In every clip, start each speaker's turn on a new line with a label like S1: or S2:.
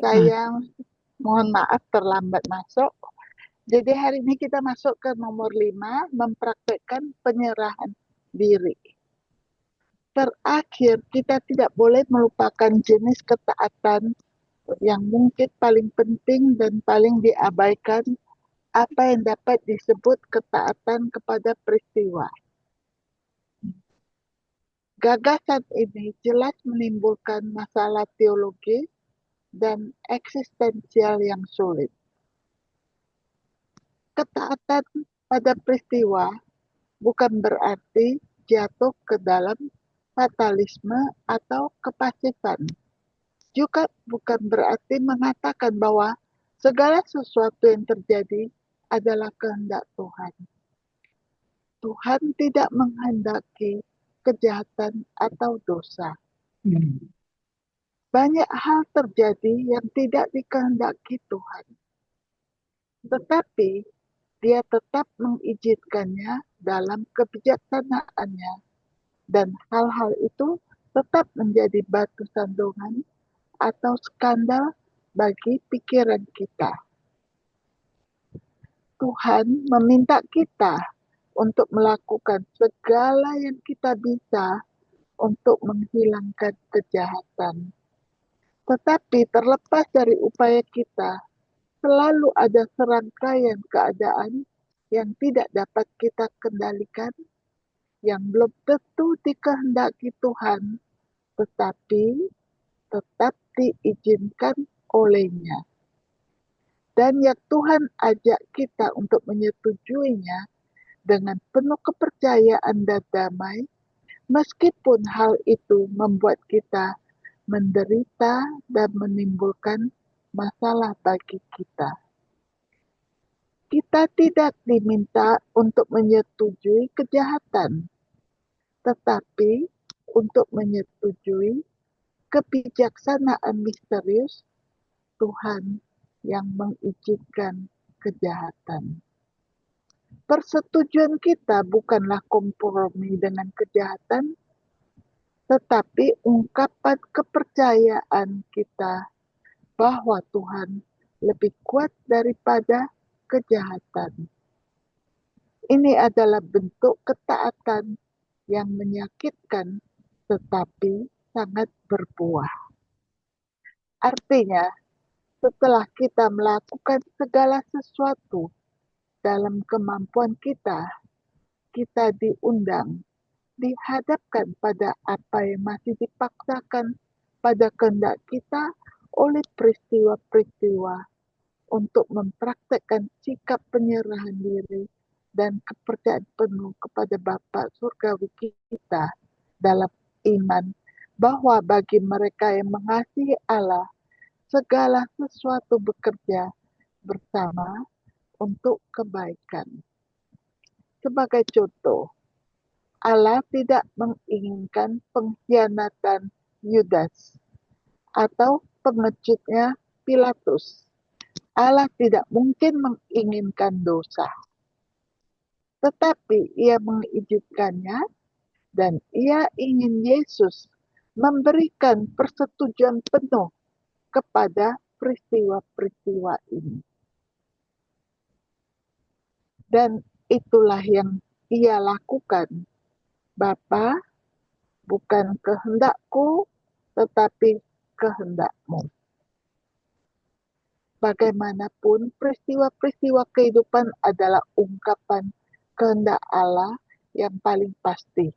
S1: Saya mohon maaf terlambat masuk. Jadi hari ini kita masuk ke nomor 5, mempraktekkan penyerahan diri. Terakhir, kita tidak boleh melupakan jenis ketaatan yang mungkin paling penting dan paling diabaikan, apa yang dapat disebut ketaatan kepada peristiwa. Gagasan ini jelas menimbulkan masalah teologis dan eksistensial yang sulit. Ketaatan pada peristiwa bukan berarti jatuh ke dalam fatalisme atau kepasifan. Juga bukan berarti mengatakan bahwa segala sesuatu yang terjadi adalah kehendak Tuhan. Tuhan tidak menghendaki kejahatan atau dosa. Banyak hal terjadi yang tidak dikehendaki Tuhan. Tetapi Dia tetap mengizinkannya dalam kebijaksanaannya, dan hal-hal itu tetap menjadi batu sandungan atau skandal bagi pikiran kita. Tuhan meminta kita untuk melakukan segala yang kita bisa untuk menghilangkan kejahatan. Tetapi terlepas dari upaya kita, selalu ada serangkaian keadaan yang tidak dapat kita kendalikan, yang belum tentu dikehendaki Tuhan, tetapi tetap diizinkan olehnya. Dan yang Tuhan ajak kita untuk menyetujuinya dengan penuh kepercayaan dan damai, meskipun hal itu membuat kita menderita dan menimbulkan masalah bagi kita. Kita tidak diminta untuk menyetujui kejahatan, tetapi untuk menyetujui kebijaksanaan misterius Tuhan yang mengizinkan kejahatan. Persetujuan kita bukanlah kompromi dengan kejahatan, tetapi ungkapan kepercayaan kita bahwa Tuhan lebih kuat daripada kejahatan. Ini adalah bentuk ketaatan yang menyakitkan tetapi sangat berbuah. Artinya, setelah kita melakukan segala sesuatu dalam kemampuan kita, kita diundang, dihadapkan pada apa yang masih dipaksakan pada kehendak kita oleh peristiwa-peristiwa untuk mempraktekkan sikap penyerahan diri dan kepercayaan penuh kepada Bapa Surgawi kita dalam iman bahwa bagi mereka yang mengasihi Allah, segala sesuatu bekerja bersama untuk kebaikan. Sebagai contoh, Allah tidak menginginkan pengkhianatan Yudas atau pengecutnya Pilatus. Allah tidak mungkin menginginkan dosa. Tetapi Ia mengizinkannya dan Ia ingin Yesus memberikan persetujuan penuh kepada peristiwa-peristiwa ini. Dan itulah yang Ia lakukan. Bapa, bukan kehendakku, tetapi kehendak-Mu. Bagaimanapun, peristiwa-peristiwa kehidupan adalah ungkapan kehendak Allah yang paling pasti.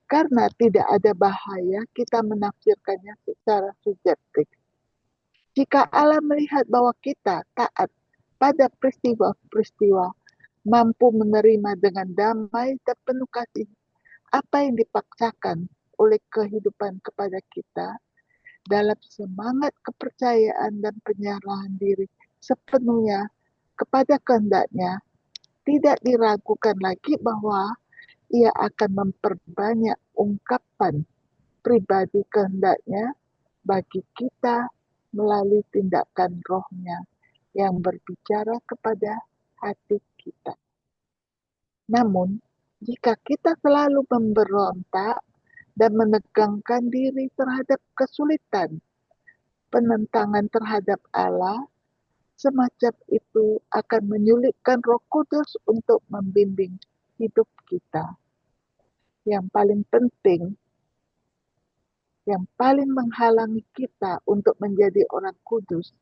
S1: Karena tidak ada bahaya kita menafsirkannya secara subjektif. Jika Allah melihat bahwa kita taat pada peristiwa-peristiwa, mampu menerima dengan damai dan penuh kasih apa yang dipaksakan oleh kehidupan kepada kita, dalam semangat kepercayaan dan penyerahan diri sepenuhnya kepada kehendak-Nya, tidak diragukan lagi bahwa Ia akan memperbanyak ungkapan pribadi kehendak-Nya bagi kita melalui tindakan Roh-Nya yang berbicara kepada hati kita. Namun, jika kita selalu memberontak dan menegangkan diri terhadap kesulitan, penentangan terhadap Allah, semacam itu akan menyulitkan Roh Kudus untuk membimbing hidup kita. Yang paling penting, yang paling menghalangi kita untuk menjadi orang kudus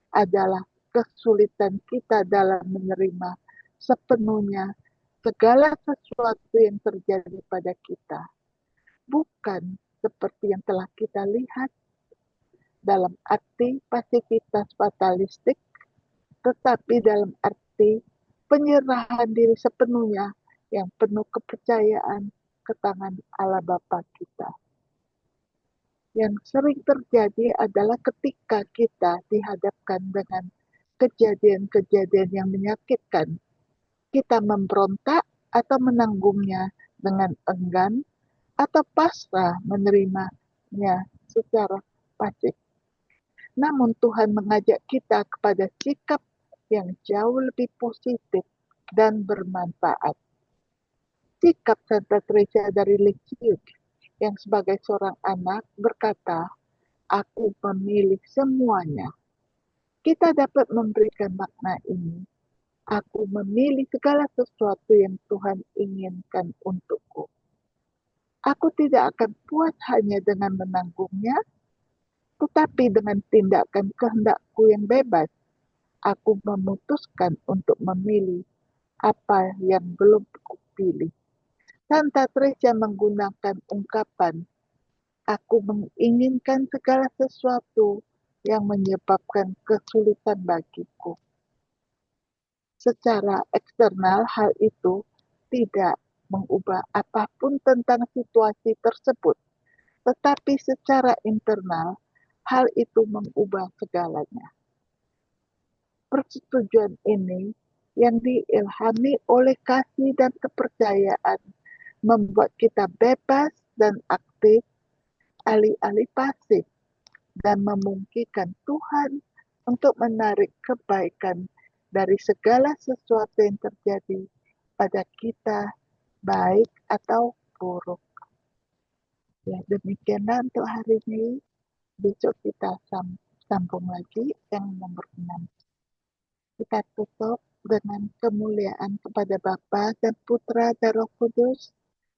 S1: adalah kesulitan kita dalam menerima sepenuhnya segala sesuatu yang terjadi pada kita. Bukan seperti yang telah kita lihat dalam arti pasifitas fatalistik, tetapi dalam arti penyerahan diri sepenuhnya yang penuh kepercayaan ke tangan Allah Bapa kita. Yang sering terjadi adalah ketika kita dihadapkan dengan kejadian-kejadian yang menyakitkan, kita memberontak atau menanggungnya dengan enggan atau pasrah menerimanya secara pasif. Namun Tuhan mengajak kita kepada sikap yang jauh lebih positif dan bermanfaat. Sikap Santa Teresa dari Lisieux yang sebagai seorang anak berkata, "Aku memilih semuanya." Kita dapat memberikan makna ini. Aku memilih segala sesuatu yang Tuhan inginkan untukku. Aku tidak akan puas hanya dengan menanggungnya, tetapi dengan tindakan kehendakku yang bebas, aku memutuskan untuk memilih apa yang belum kupilih. Santa Teresa menggunakan ungkapan, "Aku menginginkan segala sesuatu yang menyebabkan kesulitan bagiku." Secara eksternal, hal itu tidak mengubah apapun tentang situasi tersebut, tetapi secara internal, hal itu mengubah segalanya. Persetujuan ini yang diilhami oleh kasih dan kepercayaan membuat kita bebas dan aktif, alih-alih pasif, dan memungkinkan Tuhan untuk menarik kebaikan dari segala sesuatu yang terjadi pada kita, baik atau buruk. Ya, demikianlah untuk hari ini. Besok kita sambung lagi yang nomor 6. Kita tutup dengan kemuliaan kepada Bapa dan Putra dan Roh Kudus,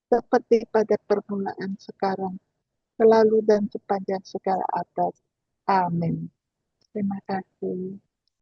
S1: seperti pada permulaan sekarang, selalu dan sepanjang segala abad. Amin. Terima kasih.